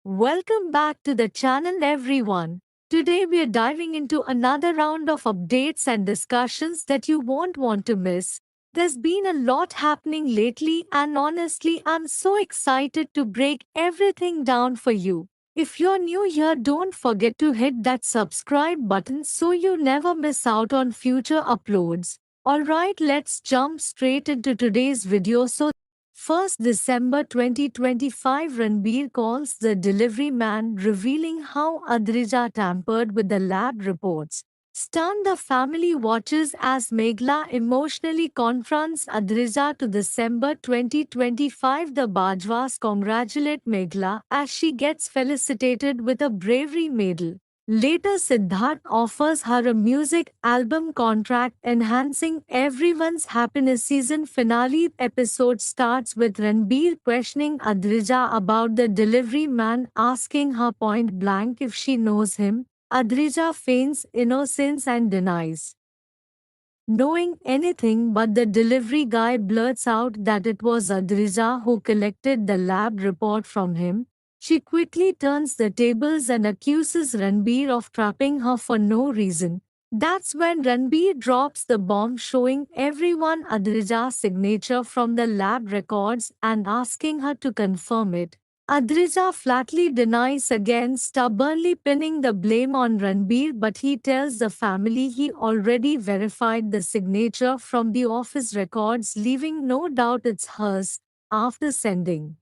Welcome back to the channel, everyone. Today we are diving into another round of updates and discussions that you won't want to miss. There's been a lot happening lately, and honestly, I'm so excited to break everything down for you. If you're new here, don't forget to hit that subscribe button so you never miss out on future uploads. Alright, let's jump straight into today's video. 1st December 2025, Ranbir calls the delivery man, revealing how Adrija tampered with the lab reports. Stunned, the family watches as Meghla emotionally confronts Adrija. To December 2025, the Bajwas congratulate Meghla as she gets felicitated with a bravery medal. Later, Siddharth offers her a music album contract, enhancing everyone's happiness. Season finale episode starts with Ranbir questioning Adrija about the delivery man, asking her point blank if she knows him. Adrija feigns innocence and denies knowing anything, but the delivery guy blurts out that it was Adrija who collected the lab report from him. She quickly turns the tables and accuses Ranbir of trapping her for no reason. That's when Ranbir drops the bomb, showing everyone Adrija's signature from the lab records and asking her to confirm it. Adrija flatly denies again, stubbornly pinning the blame on Ranbir, but he tells the family he already verified the signature from the office records, leaving no doubt it's hers. After sending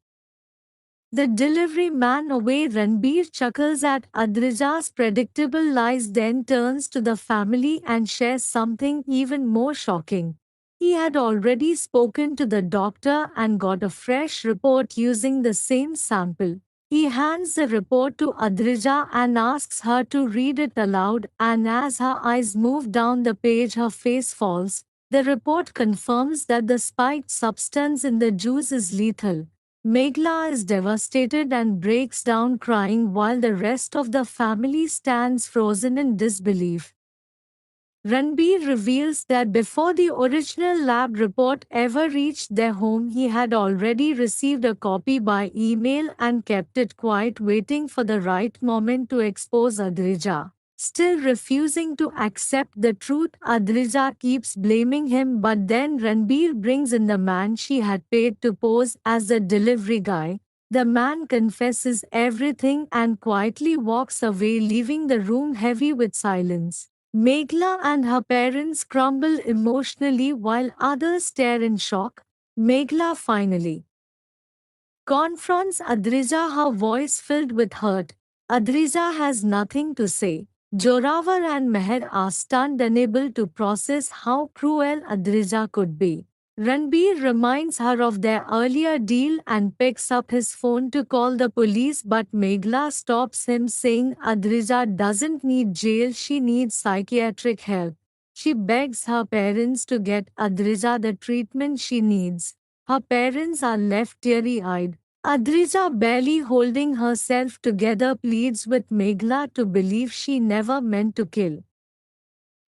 the delivery man away, Ranbir chuckles at Adrija's predictable lies, then turns to the family and shares something even more shocking. He had already spoken to the doctor and got a fresh report using the same sample. He hands the report to Adrija and asks her to read it aloud, and as her eyes move down the page, her face falls. The report confirms that the spiked substance in the juice is lethal. Meghla is devastated and breaks down crying while the rest of the family stands frozen in disbelief. Ranbir reveals that before the original lab report ever reached their home, he had already received a copy by email and kept it quiet, waiting for the right moment to expose Adrija. Still refusing to accept the truth, Adrija keeps blaming him, but then Ranbir brings in the man she had paid to pose as the delivery guy. The man confesses everything and quietly walks away, leaving the room heavy with silence. Meghla and her parents crumble emotionally while others stare in shock. Meghla finally confronts Adrija, her voice filled with hurt. Adrija has nothing to say. Joravar and Meher are stunned, unable to process how cruel Adrija could be. Ranbir reminds her of their earlier deal and picks up his phone to call the police, but Meghla stops him, saying Adrija doesn't need jail, she needs psychiatric help. She begs her parents to get Adrija the treatment she needs. Her parents are left teary-eyed. Adrija, barely holding herself together, pleads with Meghla to believe she never meant to kill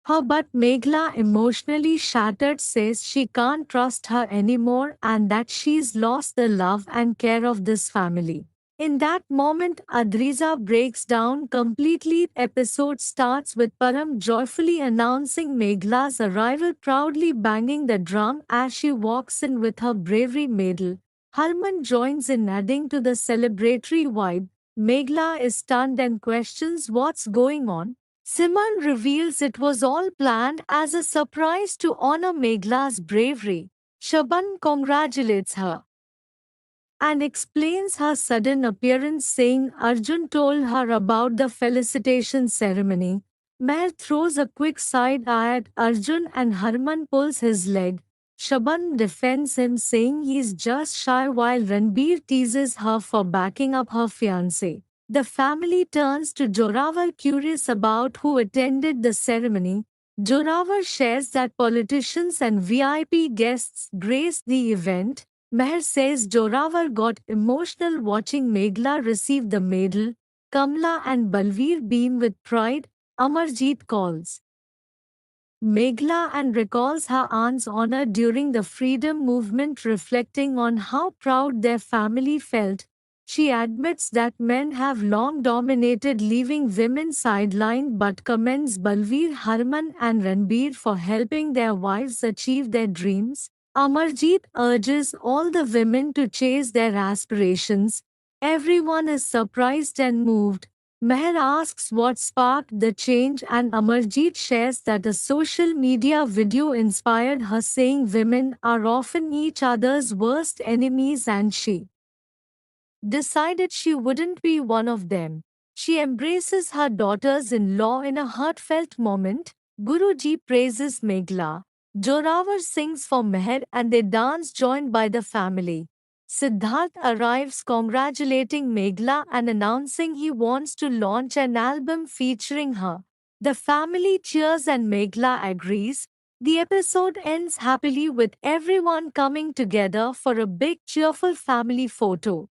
her, but Meghla, emotionally shattered, says she can't trust her anymore and that she's lost the love and care of this family. In that moment, Adrija breaks down completely. Episode starts with Param joyfully announcing Meghla's arrival, proudly banging the drum as she walks in with her bravery medal. Harman joins in, adding to the celebratory vibe. Meghla is stunned and questions what's going on. Simon reveals it was all planned as a surprise to honor Meghla's bravery. Shaban congratulates her and explains her sudden appearance, saying Arjun told her about the felicitation ceremony. Meher throws a quick side eye at Arjun and Harman pulls his leg. Shaban defends him, saying he's just shy, while Ranbir teases her for backing up her fiancé. The family turns to Joravar, curious about who attended the ceremony. Joravar shares that politicians and VIP guests graced the event. Meher says Joravar got emotional watching Meghla receive the medal. Kamla and Balveer beam with pride. Amarjeet calls Meghla and recalls her aunt's honor during the freedom movement, reflecting on how proud their family felt. She admits that men have long dominated, leaving women sidelined, but commends Balveer, Harman, and Ranbir for helping their wives achieve their dreams. Amarjeet urges all the women to chase their aspirations. Everyone is surprised and moved. Meher asks what sparked the change, and Amarjeet shares that a social media video inspired her, saying women are often each other's worst enemies and she decided she wouldn't be one of them. She embraces her daughters in law in a heartfelt moment. Guruji praises Meghla. Joravar sings for Meher and they dance joined by the family. Siddharth arrives congratulating Meghla and announcing he wants to launch an album featuring her. The family cheers and Meghla agrees. The episode ends happily with everyone coming together for a big cheerful family photo.